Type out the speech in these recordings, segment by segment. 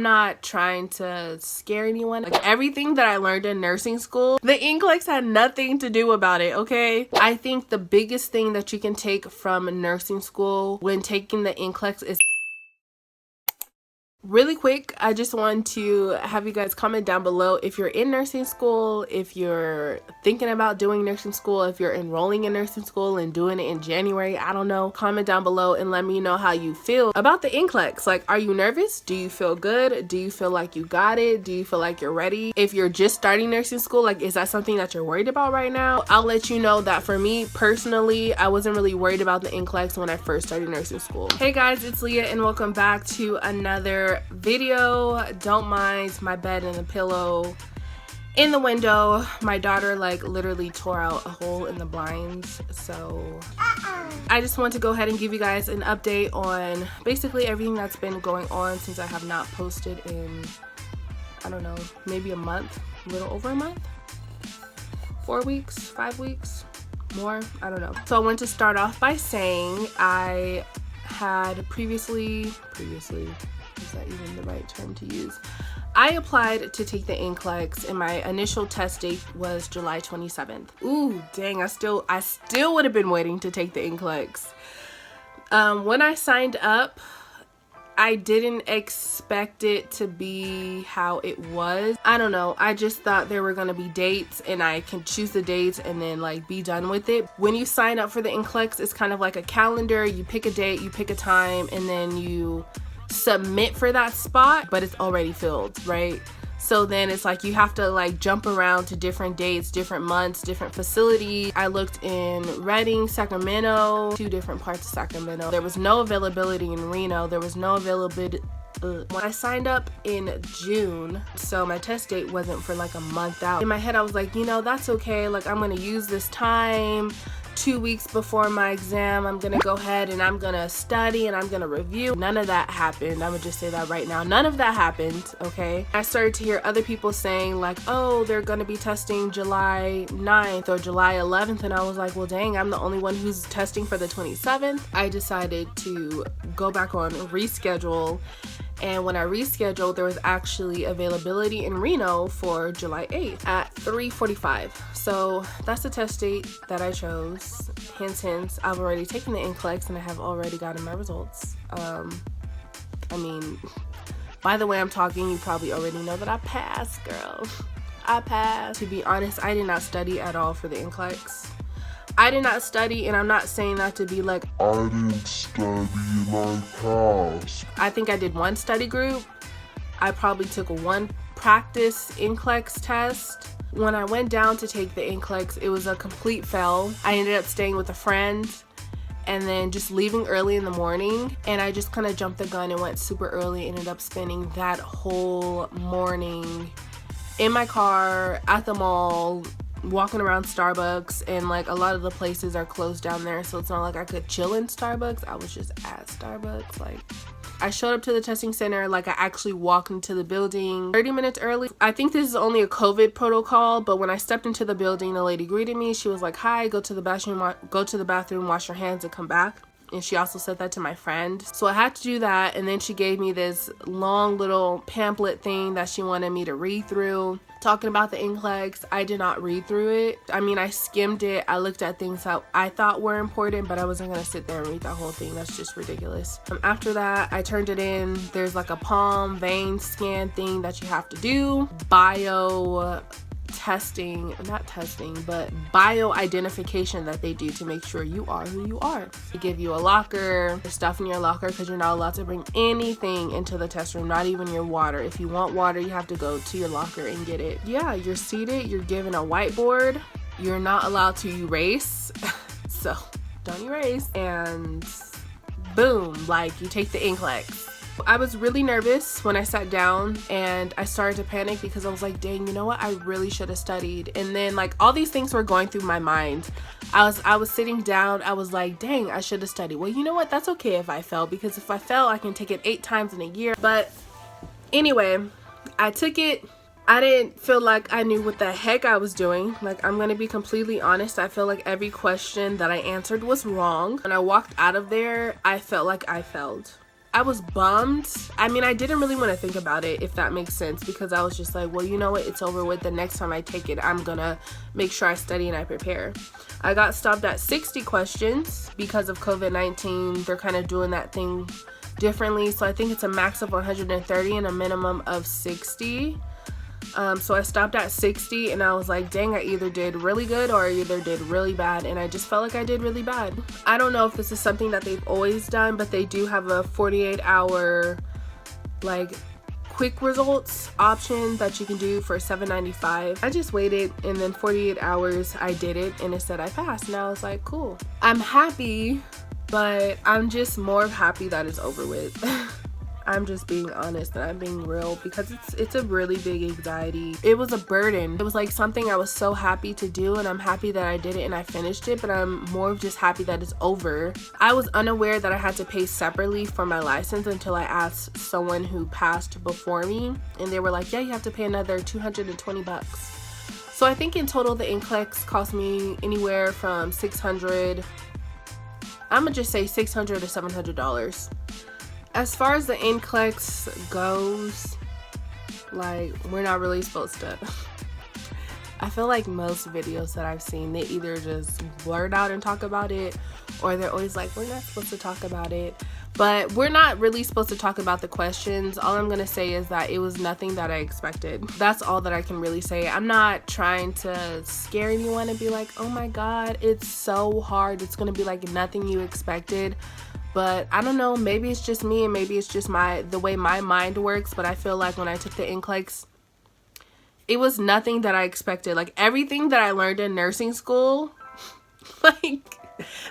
I'm not trying to scare anyone. Like, everything that I learned in nursing school, the NCLEX had nothing to do about it, okay? I think the biggest thing that you can take from nursing school when taking the NCLEX is really quick. I just want to have you guys comment down below if you're in nursing school, if you're thinking about doing nursing school, if you're enrolling in nursing school and doing it in January. I don't know. Comment down below and let me know how you feel about the NCLEX. Like, are you nervous? Do you feel good? Do you feel like you got it? Do you feel like you're ready? If you're just starting nursing school, like, is that something that you're worried about right now? I'll let you know that for me personally, I wasn't really worried about the NCLEX when I first started nursing school. Hey guys, it's Leah and welcome back to another video. Don't mind my bed and the pillow in the window. My daughter like literally tore out a hole in the blinds, so I just want to go ahead and give you guys an update on basically everything that's been going on since I have not posted in, I don't know, maybe a month, a little over a month, 4 weeks, 5 weeks, more, I don't know. So I want to start off by saying I had previously, is that even the right term to use? I applied to take the NCLEX and my initial test date was July 27th. Ooh, dang, I still would have been waiting to take the NCLEX. When I signed up, I didn't expect it to be how it was. I don't know. I just thought there were going to be dates and I can choose the dates and then like be done with it. When you sign up for the NCLEX, it's kind of like a calendar. You pick a date, you pick a time, and then you submit for that spot, but it's already filled, right? So then it's like you have to like jump around to different dates, different months, different facilities. I looked in Redding, Sacramento, 2 different parts of Sacramento. There was no availability in Reno. There was no availability. When I signed up in June, so my test date wasn't for like a month out. In my head, I was like, you know, that's okay. Like, I'm gonna use this time 2 weeks before my exam. I'm gonna go ahead and I'm gonna study and I'm gonna review. None of that happened. I would just say that right now. None of that happened, okay? I started to hear other people saying like, oh, they're gonna be testing July 9th or July 11th. And I was like, well, dang, I'm the only one who's testing for the 27th. I decided to go back on reschedule. And when I rescheduled, there was actually availability in Reno for July 8th at 3:45. So that's the test date that I chose. Hence, I've already taken the NCLEX and I have already gotten my results. I mean, by the way I'm talking, you probably already know that I passed, girl. I passed. To be honest, I did not study at all for the NCLEX. I did not study, and I'm not saying that to be like, I didn't study and I passed. I think I did 1 study group. I probably took 1 practice NCLEX test. When I went down to take the NCLEX, it was a complete fail. I ended up staying with a friend and then just leaving early in the morning. And I just kind of jumped the gun and went super early. Ended up spending that whole morning in my car, at the mall, walking around Starbucks, and like a lot of the places are closed down there, so it's not like I could chill in Starbucks. I was just at Starbucks. Like, I showed up to the testing center, like I actually walked into the building 30 minutes early. I think this is only a COVID protocol, but when I stepped into the building, the lady greeted me. She was like, hi, go to the bathroom, wash your hands and come back. And she also said that to my friend. So I had to do that, and then she gave me this long little pamphlet thing that she wanted me to read through, talking about the NCLEX. I did not read through it. I mean, I skimmed it. I looked at things that I thought were important, but I wasn't gonna sit there and read that whole thing. That's just ridiculous. After that, I turned it in. There's like a palm vein scan thing that you have to do. Bio identification that they do to make sure you are who you are. They give you a locker, there's stuff in your locker because you're not allowed to bring anything into the test room, not even your water. If you want water, you have to go to your locker and get it. Yeah, you're seated, you're given a whiteboard, you're not allowed to erase, so don't erase, and boom, like you take the NCLEX. I was really nervous when I sat down and I started to panic because I was like, dang, you know what? I really should have studied. And then like all these things were going through my mind. I was sitting down. I was like, dang, I should have studied. Well, you know what? That's okay if I fail, because if I fail, I can take it 8 times in a year. But anyway, I took it. I didn't feel like I knew what the heck I was doing. Like, I'm gonna be completely honest. I feel like every question that I answered was wrong. When I walked out of there, I felt like I failed. I was bummed. I mean, I didn't really want to think about it, if that makes sense, because I was just like, well, you know what, it's over with. The next time I take it, I'm gonna make sure I study and I prepare. I got stopped at 60 questions because of COVID-19. They're kind of doing that thing differently, so I think it's a max of 130 and a minimum of 60. So I stopped at 60, and I was like, dang, I either did really good or I either did really bad, and I just felt like I did really bad. I don't know if this is something that they've always done, but they do have a 48-hour like quick results option that you can do for $7.95. I just waited, and then 48 hours I did it, and it said I passed, and I was like, cool. I'm happy, but I'm just more happy that it's over with. I'm just being honest and I'm being real, because it's a really big anxiety. It was a burden. It was like something I was so happy to do, and I'm happy that I did it and I finished it, but I'm more of just happy that it's over. I was unaware that I had to pay separately for my license until I asked someone who passed before me, and they were like, yeah, you have to pay another $220. So I think in total the NCLEX cost me anywhere from $600, I'm gonna just say $600 to $700. As far as the NCLEX goes, like, we're not really supposed to. I feel like most videos that I've seen, they either just blurt out and talk about it, or they're always like, we're not supposed to talk about it. But we're not really supposed to talk about the questions. All I'm gonna say is that it was nothing that I expected. That's all that I can really say. I'm not trying to scare anyone and be like, oh my God, it's so hard. It's gonna be like nothing you expected. But I don't know, maybe it's just me, and maybe it's just the way my mind works, but I feel like when I took the NCLEX, it was nothing that I expected. Like, everything that I learned in nursing school, like,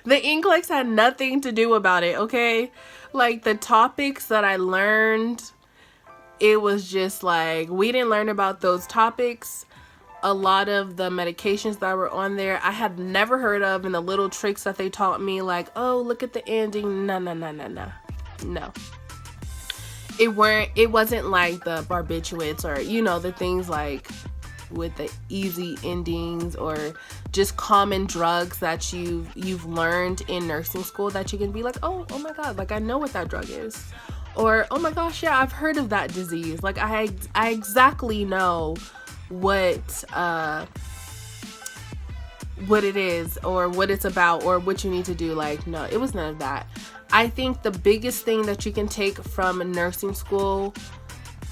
the NCLEX had nothing to do about it, okay? Like, the topics that I learned, it was just like, we didn't learn about those topics. A lot of the medications that were on there I had never heard of, and the little tricks that they taught me, like, oh, look at the ending. No. It wasn't like the barbiturates, or, you know, the things like with the easy endings, or just common drugs that you've learned in nursing school that you can be like, oh my God, like, I know what that drug is. Or, oh my gosh, yeah, I've heard of that disease. Like, I exactly know what it is, or what it's about, or what you need to do. Like, no, it was none of that. I think the biggest thing that you can take from nursing school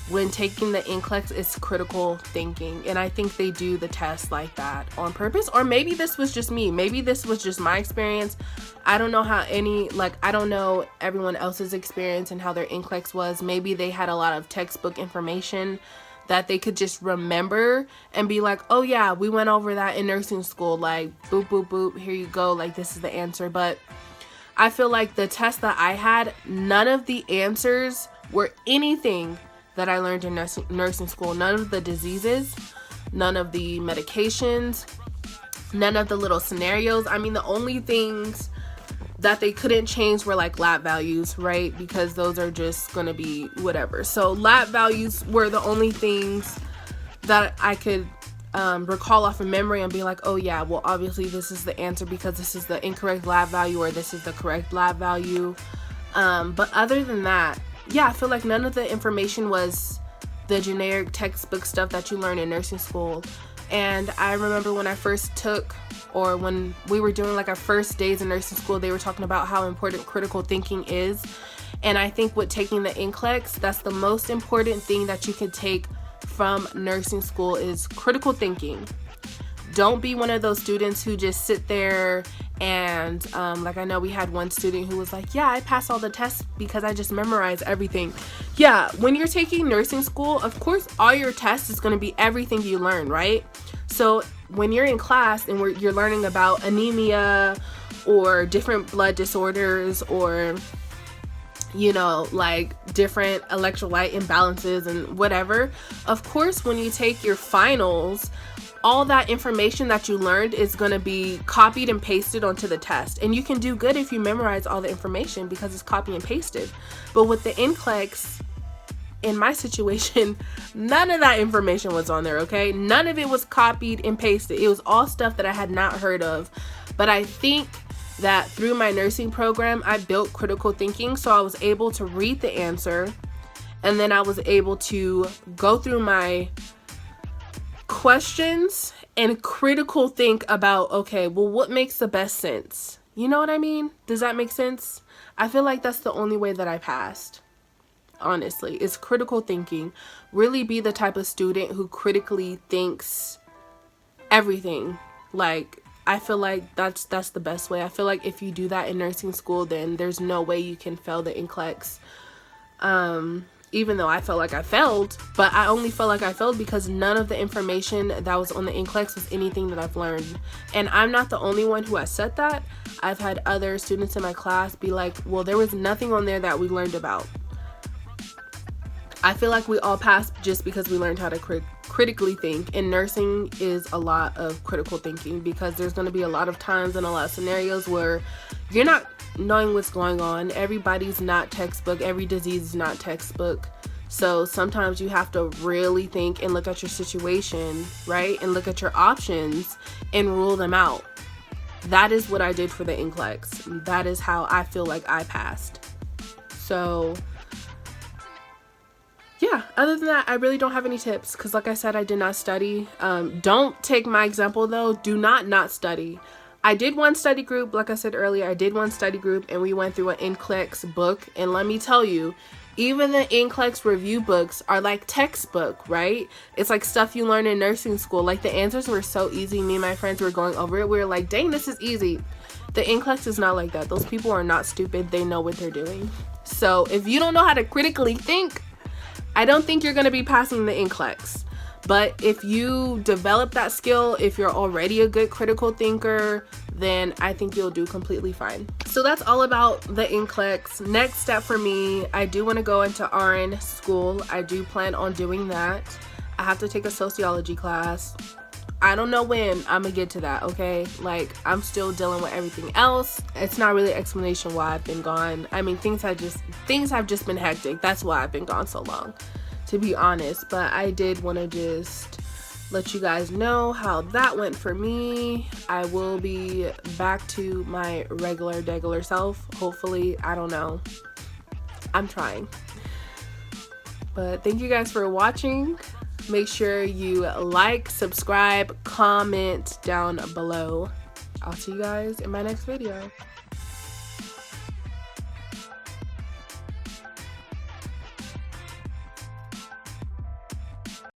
when taking the NCLEX is critical thinking, and I think they do the test like that on purpose. Or maybe this was just me, maybe this was just my experience. I don't know how I don't know everyone else's experience and how their NCLEX was. Maybe they had a lot of textbook information that they could just remember and be like, oh yeah, we went over that in nursing school, like, boop, boop, boop, here you go, like, this is the answer. But I feel like the test that I had, none of the answers were anything that I learned in nursing school. None of the diseases, none of the medications, none of the little scenarios. I mean, the only things that they couldn't change were like lab values, right? Because those are just gonna be whatever. So lab values were the only things that I could recall off of memory and be like, oh yeah, well, obviously this is the answer because this is the incorrect lab value, or this is the correct lab value. But other than that, yeah, I feel like none of the information was the generic textbook stuff that you learn in nursing school. And I remember when I first took, or when we were doing like our first days in nursing school, they were talking about how important critical thinking is. And I think with taking the NCLEX, that's the most important thing that you can take from nursing school is critical thinking. Don't be one of those students who just sit there and like, I know we had one student who was like, yeah, I passed all the tests because I just memorized everything. Yeah, when you're taking nursing school, of course, all your tests is going to be everything you learn, right? So when you're in class and you're learning about anemia or different blood disorders, or, you know, like different electrolyte imbalances and whatever, of course, when you take your finals, all that information that you learned is going to be copied and pasted onto the test. And you can do good if you memorize all the information because it's copy and pasted. But with the NCLEX, in my situation, none of that information was on there, okay? None of it was copied and pasted. It was all stuff that I had not heard of. But I think that through my nursing program, I built critical thinking. So I was able to read the answer, and then I was able to go through my questions and critical think about, okay, well, what makes the best sense? You know what I mean? Does that make sense? I feel like that's the only way that I passed. Honestly, is critical thinking. Really be the type of student who critically thinks everything. Like, I feel like that's the best way. I feel like if you do that in nursing school, then there's no way you can fail the NCLEX. Even though I felt like I failed, but I only felt like I failed because none of the information that was on the NCLEX was anything that I've learned. And I'm not the only one who has said that. I've had other students in my class be like, well, there was nothing on there that we learned about. I feel like we all passed just because we learned how to critically think, and nursing is a lot of critical thinking because there's going to be a lot of times and a lot of scenarios where you're not knowing what's going on. Everybody's not textbook. Every disease is not textbook. So sometimes you have to really think and look at your situation, right? And look at your options and rule them out. That is what I did for the NCLEX. That is how I feel like I passed. So yeah, other than that, I really don't have any tips because like I said, I did not study. Don't take my example though. Do not study. I did one study group. Like I said earlier, I did one study group and we went through an NCLEX book. And let me tell you, even the NCLEX review books are like textbook, right? It's like stuff you learn in nursing school. Like the answers were so easy. Me and my friends were going over it. We were like, dang, this is easy. The NCLEX is not like that. Those people are not stupid. They know what they're doing. So if you don't know how to critically think, I don't think you're going to be passing the NCLEX. But if you develop that skill, if you're already a good critical thinker, then I think you'll do completely fine. So that's all about the NCLEX. Next step for me, I do want to go into RN school. I do plan on doing that. I have to take a sociology class. I don't know when I'm gonna get to that, okay? Like, I'm still dealing with everything else. It's not really an explanation why I've been gone. I mean, things have just been hectic. That's why I've been gone so long, to be honest. But I did want to just let you guys know how that went for me. I will be back to my regular self. Hopefully, I don't know. I'm trying. But thank you guys for watching. Make sure you like, subscribe, comment down below. I'll see you guys in my next video.